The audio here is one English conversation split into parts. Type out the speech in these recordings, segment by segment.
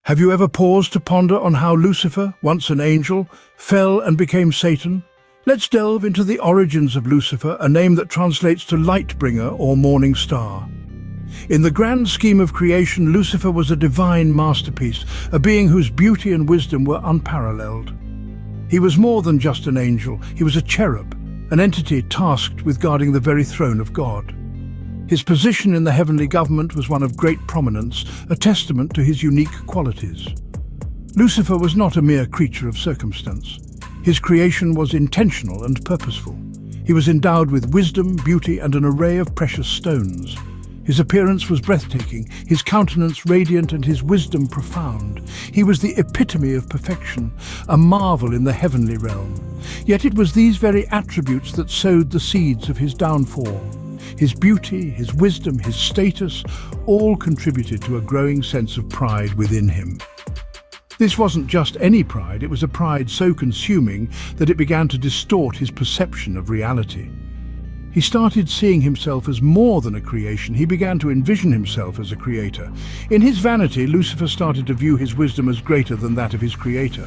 Have you ever paused to ponder on how Lucifer, once an angel, fell and became Satan? Let's delve into the origins of Lucifer, a name that translates to light bringer or morning star. In the grand scheme of creation, Lucifer was a divine masterpiece, a being whose beauty and wisdom were unparalleled. He was more than just an angel, he was a cherub, an entity tasked with guarding the very throne of God. His position in the heavenly government was one of great prominence, a testament to his unique qualities. Lucifer was not a mere creature of circumstance. His creation was intentional and purposeful. He was endowed with wisdom, beauty, and an array of precious stones. His appearance was breathtaking, his countenance radiant and his wisdom profound. He was the epitome of perfection, a marvel in the heavenly realm. Yet it was these very attributes that sowed the seeds of his downfall. His beauty, his wisdom, his status, all contributed to a growing sense of pride within him. This wasn't just any pride, it was a pride so consuming that it began to distort his perception of reality. He started seeing himself as more than a creation. He began to envision himself as a creator. In his vanity, Lucifer started to view his wisdom as greater than that of his creator.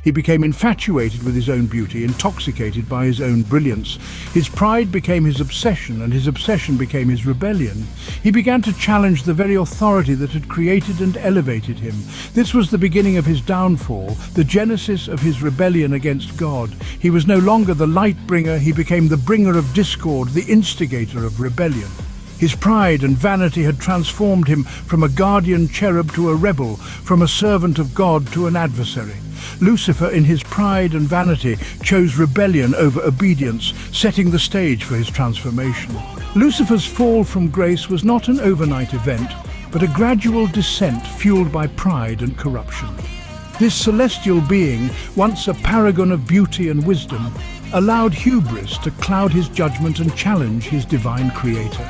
He became infatuated with his own beauty, intoxicated by his own brilliance. His pride became his obsession, and his obsession became his rebellion. He began to challenge the very authority that had created and elevated him. This was the beginning of his downfall, the genesis of his rebellion against God. He was no longer the light bringer, he became the bringer of discord, the instigator of rebellion. His pride and vanity had transformed him from a guardian cherub to a rebel, from a servant of God to an adversary. Lucifer, in his pride and vanity, chose rebellion over obedience, setting the stage for his transformation. Lucifer's fall from grace was not an overnight event, but a gradual descent fueled by pride and corruption. This celestial being, once a paragon of beauty and wisdom, allowed hubris to cloud his judgment and challenge his divine creator.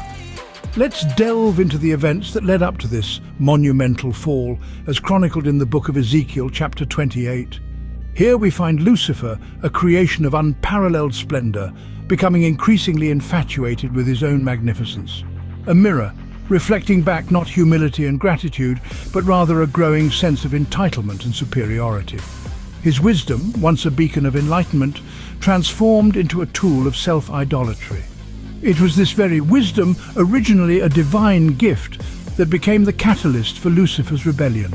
Let's delve into the events that led up to this monumental fall, as chronicled in the book of Ezekiel, chapter 28. Here we find Lucifer, a creation of unparalleled splendor, becoming increasingly infatuated with his own magnificence. A mirror, reflecting back not humility and gratitude, but rather a growing sense of entitlement and superiority. His wisdom, once a beacon of enlightenment, transformed into a tool of self-idolatry. It was this very wisdom, originally a divine gift, that became the catalyst for Lucifer's rebellion.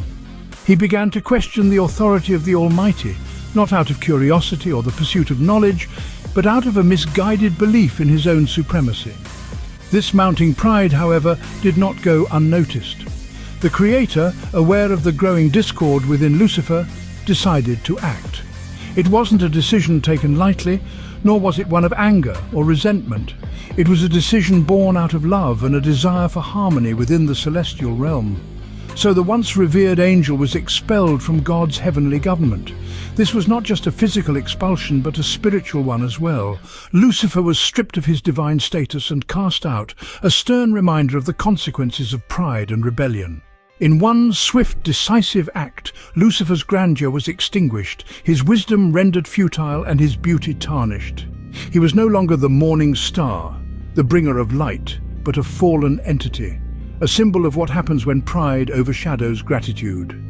He began to question the authority of the Almighty, not out of curiosity or the pursuit of knowledge, but out of a misguided belief in his own supremacy. This mounting pride, however, did not go unnoticed. The Creator, aware of the growing discord within Lucifer, decided to act. It wasn't a decision taken lightly, nor was it one of anger or resentment. It was a decision born out of love and a desire for harmony within the celestial realm. So the once revered angel was expelled from God's heavenly government. This was not just a physical expulsion, but a spiritual one as well. Lucifer was stripped of his divine status and cast out, a stern reminder of the consequences of pride and rebellion. In one swift, decisive act, Lucifer's grandeur was extinguished, his wisdom rendered futile and his beauty tarnished. He was no longer the morning star, the bringer of light, but a fallen entity, a symbol of what happens when pride overshadows gratitude.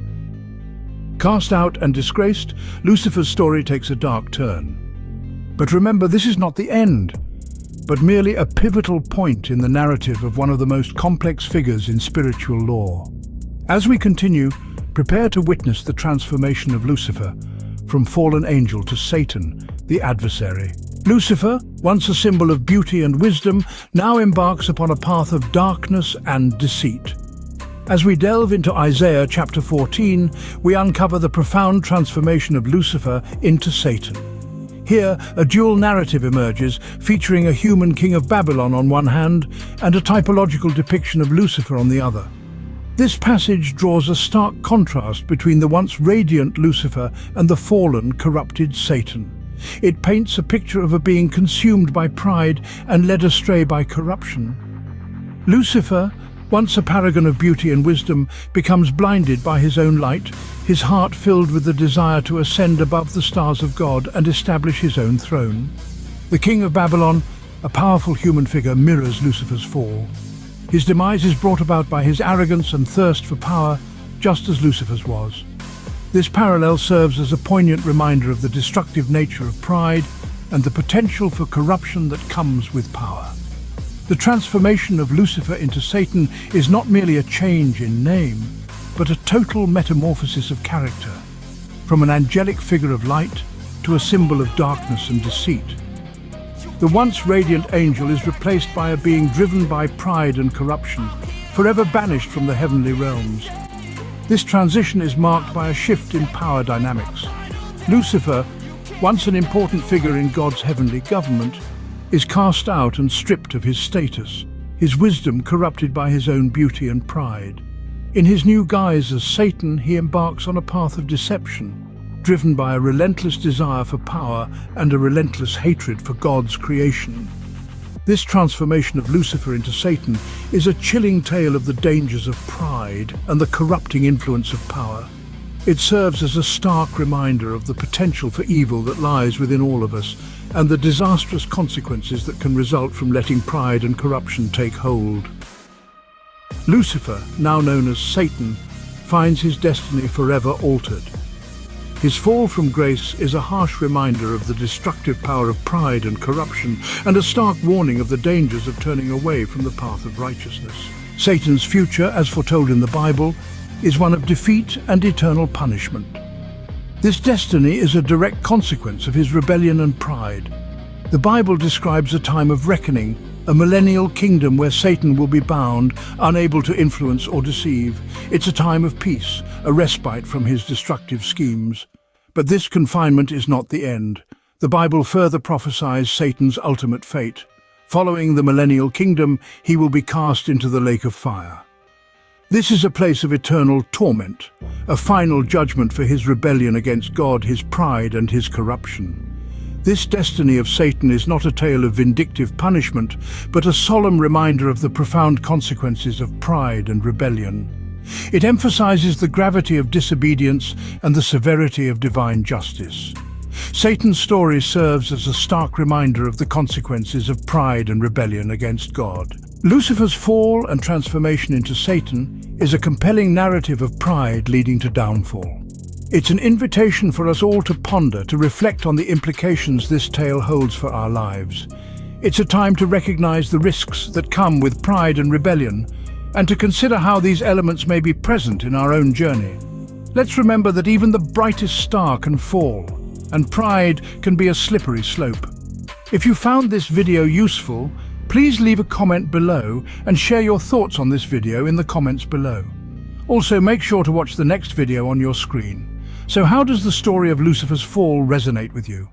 Cast out and disgraced, Lucifer's story takes a dark turn. But remember, this is not the end, but merely a pivotal point in the narrative of one of the most complex figures in spiritual lore. As we continue, prepare to witness the transformation of Lucifer from fallen angel to Satan, the adversary. Lucifer, once a symbol of beauty and wisdom, now embarks upon a path of darkness and deceit. As we delve into Isaiah chapter 14, we uncover the profound transformation of Lucifer into Satan. Here, a dual narrative emerges, featuring a human king of Babylon on one hand and a typological depiction of Lucifer on the other. This passage draws a stark contrast between the once radiant Lucifer and the fallen, corrupted Satan. It paints a picture of a being consumed by pride and led astray by corruption. Lucifer, once a paragon of beauty and wisdom, becomes blinded by his own light, his heart filled with the desire to ascend above the stars of God and establish his own throne. The king of Babylon, a powerful human figure, mirrors Lucifer's fall. His demise is brought about by his arrogance and thirst for power, just as Lucifer's was. This parallel serves as a poignant reminder of the destructive nature of pride and the potential for corruption that comes with power. The transformation of Lucifer into Satan is not merely a change in name, but a total metamorphosis of character, from an angelic figure of light to a symbol of darkness and deceit. The once radiant angel is replaced by a being driven by pride and corruption, forever banished from the heavenly realms. This transition is marked by a shift in power dynamics. Lucifer, once an important figure in God's heavenly government, is cast out and stripped of his status, his wisdom corrupted by his own beauty and pride. In his new guise as Satan, he embarks on a path of deception, driven by a relentless desire for power and a relentless hatred for God's creation. This transformation of Lucifer into Satan is a chilling tale of the dangers of pride and the corrupting influence of power. It serves as a stark reminder of the potential for evil that lies within all of us and the disastrous consequences that can result from letting pride and corruption take hold. Lucifer, now known as Satan, finds his destiny forever altered. His fall from grace is a harsh reminder of the destructive power of pride and corruption, and a stark warning of the dangers of turning away from the path of righteousness. Satan's future, as foretold in the Bible, is one of defeat and eternal punishment. This destiny is a direct consequence of his rebellion and pride. The Bible describes a time of reckoning, a millennial kingdom where Satan will be bound, unable to influence or deceive. It's a time of peace, a respite from his destructive schemes. But this confinement is not the end. The Bible further prophesies Satan's ultimate fate. Following the millennial kingdom, he will be cast into the lake of fire. This is a place of eternal torment, a final judgment for his rebellion against God, his pride and his corruption. This destiny of Satan is not a tale of vindictive punishment, but a solemn reminder of the profound consequences of pride and rebellion. It emphasizes the gravity of disobedience and the severity of divine justice. Satan's story serves as a stark reminder of the consequences of pride and rebellion against God. Lucifer's fall and transformation into Satan is a compelling narrative of pride leading to downfall. It's an invitation for us all to ponder, to reflect on the implications this tale holds for our lives. It's a time to recognize the risks that come with pride and rebellion, and to consider how these elements may be present in our own journey. Let's remember that even the brightest star can fall, and pride can be a slippery slope. If you found this video useful, please leave a comment below and share your thoughts on this video in the comments below. Also, make sure to watch the next video on your screen. So how does the story of Lucifer's fall resonate with you?